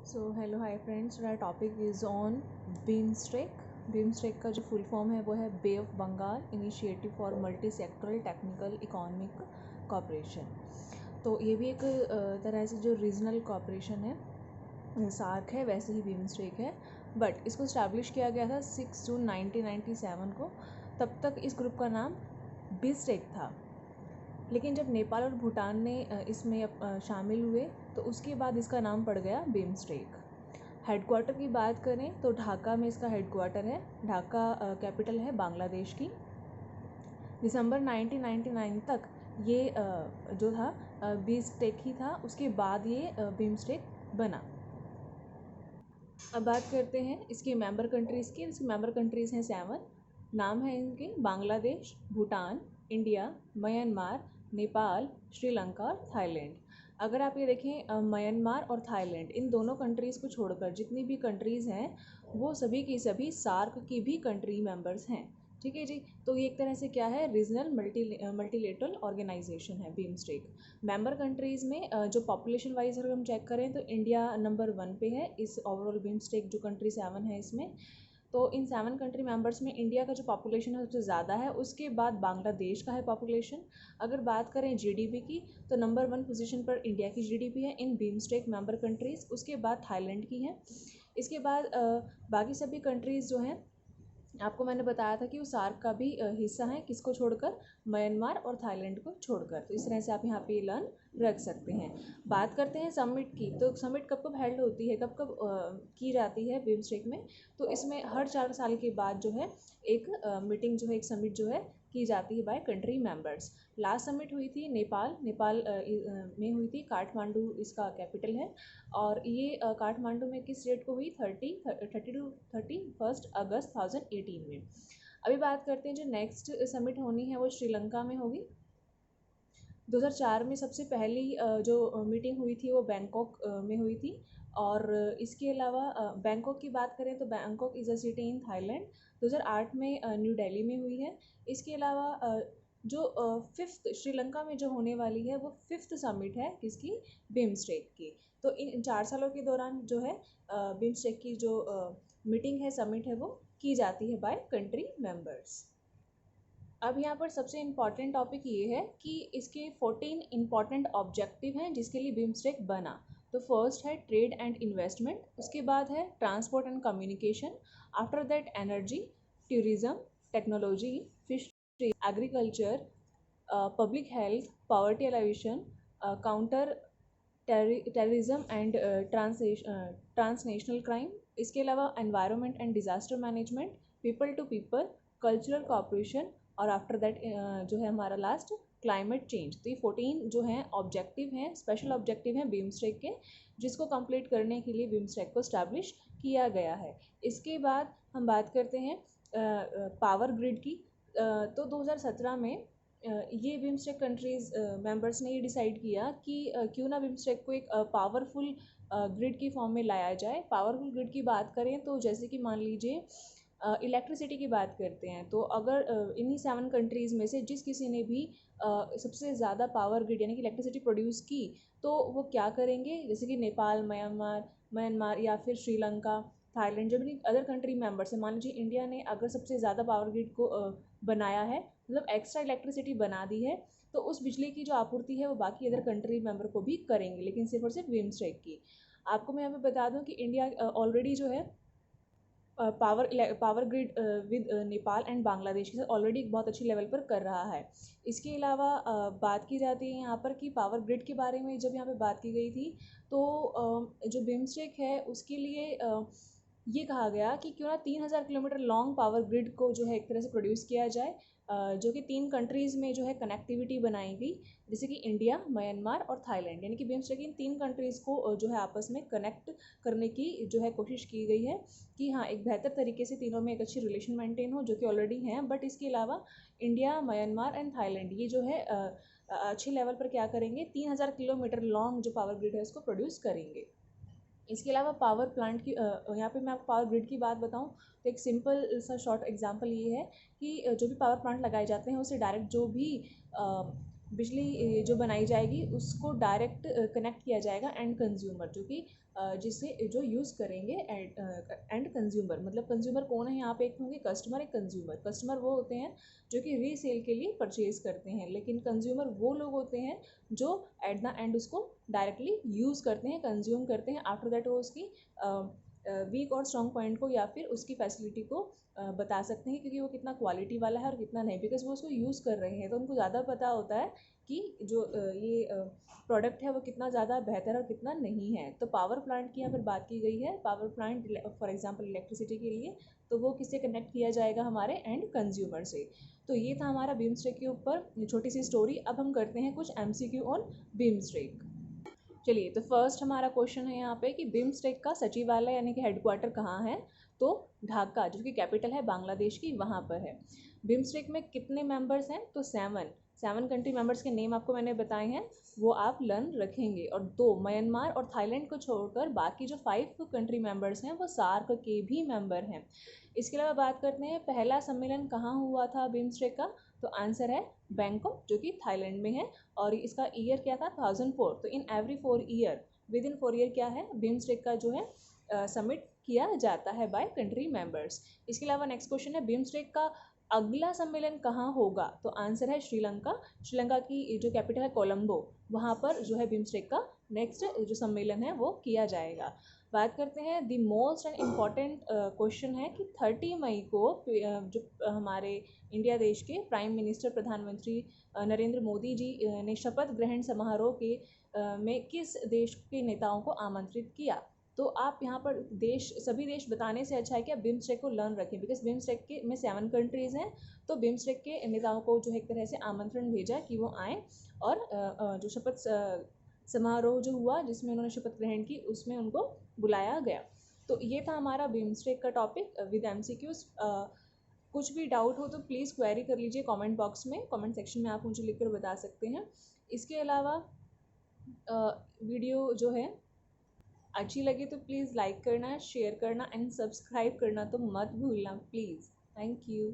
सो hello hi friends, मेरा topic is on BIMSTEC. BIMSTEC का जो फुल फॉर्म है वो है Bay of Bengal initiative for multi sectoral technical economic cooperation. तो ये भी एक तरह से जो रीजनल कॉपरेशन है, सार्क है, वैसे ही बीमस्टेक है, बट इसको इस्टेब्लिश किया गया था 6 जून 1997 को। तब तक इस ग्रुप का नाम बिस्टेक था, लेकिन जब नेपाल और भूटान ने इसमें शामिल हुए तो उसके बाद इसका नाम पड़ गया बीमस्टेक। हेडक्वार्टर की बात करें तो ढाका में इसका हेडक्वार्टर है। ढाका कैपिटल है बांग्लादेश की। दिसंबर 1999 तक ये जो था बीमस्टेक ही था, उसके बाद ये बीमस्टेक बना। अब बात करते हैं इसके मेंबर कंट्रीज़ की। इसकी मेंबर कंट्रीज़ हैं 7। नाम है इनके बांग्लादेश, भूटान, इंडिया, म्यांमार, नेपाल, श्रीलंका और थाईलैंड। अगर आप ये देखें, म्यांमार और थाईलैंड, इन दोनों कंट्रीज़ को छोड़कर जितनी भी कंट्रीज़ हैं वो सभी की सभी सार्क की भी कंट्री मेंबर्स हैं। ठीक है जी। तो ये एक तरह से क्या है, रीजनल मल्टीलेटरल ऑर्गेनाइजेशन है बीमस्टेक। मेंबर कंट्रीज़ में जो पॉपुलेशन वाइज अगर हम चेक करें तो इंडिया नंबर 1 पे है इस ओवरऑल बीमस्टेक जो कंट्री 7 है इसमें। तो इन 7 कंट्री मेंबर्स में इंडिया का जो पॉपुलेशन है सबसे ज़्यादा है, उसके बाद बांग्लादेश का है पॉपुलेशन। अगर बात करें जीडीपी की तो नंबर 1 पोजीशन पर इंडिया की जीडीपी है इन बीमस्टेक मेंबर कंट्रीज़, उसके बाद थाईलैंड की है। इसके बाद बाकी सभी कंट्रीज़ जो हैं, आपको मैंने बताया था कि वो सार्क का भी हिस्सा है, किसको छोड़कर, म्यांमार और थाईलैंड को छोड़कर। तो इस तरह से आप यहाँ पे लर्न रख सकते हैं। बात करते हैं समिट की। तो समिट कब कब हेल्ड होती है, कब कब की जाती है बीमस्टेक में? तो इसमें हर 4 साल के बाद जो है एक मीटिंग जो है, एक समिट जो है की जाती है by country members. Last summit हुई थी नेपाल में हुई थी। काठमांडू इसका कैपिटल है। और ये काठमांडू में किस डेट को हुई? 31 अगस्त 2018 में। अभी बात करते हैं जो नेक्स्ट समिट होनी है वो श्रीलंका में होगी। 2004 में सबसे पहली जो मीटिंग हुई थी वो बैंकॉक में हुई थी। और इसके अलावा बैंकॉक की बात करें तो Bangkok is a city in Thailand. 2008 में न्यू दिल्ली में हुई है। इसके अलावा जो फिफ्थ श्रीलंका में जो होने वाली है वो फिफ्थ समिट है किसकी? बीमस्टेक की। तो इन 4 सालों के दौरान जो है बीमस्टेक की जो मीटिंग है, समिट है, वो की जाती है बाय कंट्री मेंबर्स। अब यहाँ पर सबसे इम्पॉर्टेंट टॉपिक ये है कि इसके 14 इम्पॉर्टेंट ऑब्जेक्टिव हैं जिसके लिए बीमस्टेक बना। तो फर्स्ट है ट्रेड एंड इन्वेस्टमेंट, उसके बाद है transport and communication, after that energy, tourism, technology, fisheries, agriculture, public health, poverty alleviation, counter terrorism and transnational crime. इसके अलावा environment and disaster management, people to people, cultural cooperation, और after that जो है हमारा last climate change. तो ये 14 जो हैं ऑब्जेक्टिव हैं, स्पेशल ऑब्जेक्टिव हैं बीमस्टेक के, जिसको कंप्लीट करने के लिए बीमस्टेक को स्टैब्लिश किया गया है। इसके बाद हम बात करते हैं पावर ग्रिड की। तो 2017 में ये बीमस्टेक कंट्रीज़ मेंबर्स ने ये डिसाइड किया कि क्यों ना बीमस्टेक को एक पावरफुल ग्रिड की फॉर्म में लाया जाए। पावरफुल ग्रिड की बात करें तो जैसे कि मान लीजिए इलेक्ट्रिसिटी की बात करते हैं, तो अगर इन्हीं 7 कंट्रीज़ में से जिस किसी ने भी सबसे ज़्यादा पावर ग्रिड यानी कि इलेक्ट्रिसिटी प्रोड्यूस की, तो वो क्या करेंगे, जैसे कि नेपाल, म्यांमार या फिर श्रीलंका, थाईलैंड, जो भी अदर कंट्री मेंबर्स हैं, मान लीजिए इंडिया ने अगर सबसे ज़्यादा पावर ग्रिड को बनाया है, मतलब एक्स्ट्रा इलेक्ट्रिसिटी बना दी है, तो उस बिजली की जो आपूर्ति है वो बाकी अदर कंट्री मेंबर को भी करेंगे, लेकिन सिर्फ और सिर्फ बीमस्टेक की। आपको मैं यहाँ पे बता दूँ कि इंडिया ऑलरेडी जो है power grid with Nepal and Bangladesh के साथ ऑलरेडी एक बहुत अच्छी लेवल पर कर रहा है। इसके अलावा बात की जाती है यहाँ पर कि पावर ग्रिड के बारे में जब यहाँ पे बात की गई थी, तो जो बीमस्टेक है उसके लिए ये कहा गया कि क्यों ना 3000 किलोमीटर लॉन्ग पावर ग्रिड को जो है एक तरह से प्रोड्यूस किया जाए, जो कि 3 कंट्रीज़ में जो है कनेक्टिविटी बनाई गई, जैसे कि इंडिया, म्यांमार और थाईलैंड, यानी कि बीमस्टेक इन 3 कंट्रीज़ को जो है आपस में कनेक्ट करने की जो है कोशिश की गई है कि हाँ, एक बेहतर तरीके से तीनों में एक अच्छी रिलेशन मेंटेन हो, जो कि ऑलरेडी हैं। बट इसके अलावा इंडिया, म्यांमार एंड थाईलैंड ये जो है अच्छे लेवल पर क्या करेंगे, 3000 किलोमीटर लॉन्ग जो पावर ग्रिड है उसको प्रोड्यूस करेंगे। इसके अलावा पावर प्लांट की यहाँ पे मैं आपको पावर ग्रिड की बात बताऊँ तो एक सिंपल सा शॉर्ट एग्जांपल ये है कि जो भी पावर प्लांट लगाए जाते हैं उससे डायरेक्ट जो भी बिजली जो बनाई जाएगी उसको डायरेक्ट कनेक्ट किया जाएगा एंड कंज्यूमर, जो कि जिसे जो यूज़ करेंगे एंड कंज्यूमर, मतलब कंज्यूमर कौन है यहाँ पे, एक होंगे कस्टमर, एक कंज्यूमर। कस्टमर वो होते हैं जो कि रीसेल के लिए परचेज करते हैं, लेकिन कंज्यूमर वो लोग होते हैं जो एट द एंड उसको डायरेक्टली यूज़ करते हैं, कंज्यूम करते हैं। आफ्टर दैट वो उसकी वीक और स्ट्रॉन्ग पॉइंट को या फिर उसकी फैसिलिटी को बता सकते हैं, क्योंकि वो कितना क्वालिटी वाला है और कितना नहीं, बिकॉज वो उसको यूज़ कर रहे हैं, तो उनको ज़्यादा पता होता है कि जो ये प्रोडक्ट है वो कितना ज़्यादा बेहतर और कितना नहीं है। तो पावर प्लांट की यहाँ पर बात की गई है। Power plant for example electricity के लिए, तो वो किससे कनेक्ट किया जाएगा, हमारे एंड कंज्यूमर से। तो ये था हमारा बीमस्टेक के ऊपर छोटी सी स्टोरी। अब हम करते हैं कुछ MCQ ऑन बीमस्टेक। चलिए, तो फर्स्ट हमारा क्वेश्चन है यहाँ पे कि बिम्स्टेक का सचिवालय यानी कि हेडक्वार्टर कहाँ है, तो ढाका, जो कि कैपिटल है बांग्लादेश की, वहाँ पर है। बिम्स्टेक में कितने मेंबर्स हैं, तो 7 कंट्री मेंबर्स के नेम आपको मैंने बताए हैं, वो आप लर्न रखेंगे। और 2 म्यांमार और थाईलैंड को छोड़कर बाकी जो 5 कंट्री मेंबर्स हैं वो सार्क के भी मेंबर हैं। इसके अलावा बात करते हैं पहला सम्मेलन कहाँ हुआ था बिम्स्टेक का, तो आंसर है बैंकॉक, जो कि थाईलैंड में है। और इसका ईयर क्या था, 1004। तो in every 4 year, with in 4 year क्या है, बिम्स्टेक का जो है समिट किया जाता है बाय कंट्री मेंबर्स। इसके अलावा नेक्स्ट क्वेश्चन है बिम्स्टेक का अगला सम्मेलन कहाँ होगा, तो आंसर है श्रीलंका। श्रीलंका की जो कैपिटल है कोलंबो, वहाँ पर जो है बिम्स्टेक का नेक्स्ट जो सम्मेलन है वो किया जाएगा। बात करते हैं the most and important question है कि 30 मई को जो हमारे इंडिया देश के प्राइम मिनिस्टर प्रधानमंत्री नरेंद्र मोदी जी ने शपथ ग्रहण समारोह के में किस देश के नेताओं को आमंत्रित किया। तो आप यहाँ पर सभी देश बताने से अच्छा है कि आप बिम्स्टेक को लर्न रखें, बिकॉज बिम्स्टेक के में 7 कंट्रीज़ हैं। तो बिम्स्टेक के नेताओं को जो है एक तरह से आमंत्रण भेजा कि वो आएँ और जो शपथ समारोह जो हुआ जिसमें उन्होंने शपथ ग्रहण की, उसमें उनको बुलाया गया। तो ये था हमारा बिम्स्टेक का टॉपिक विद MCQs। कुछ भी डाउट हो तो प्लीज़ क्वेरी कर लीजिए कमेंट बॉक्स में, कमेंट सेक्शन में आप मुझे लिखकर बता सकते हैं। इसके अलावा वीडियो जो है अच्छी लगी तो प्लीज़ लाइक करना, शेयर करना एंड सब्सक्राइब करना तो मत भूलना प्लीज़। Thank you.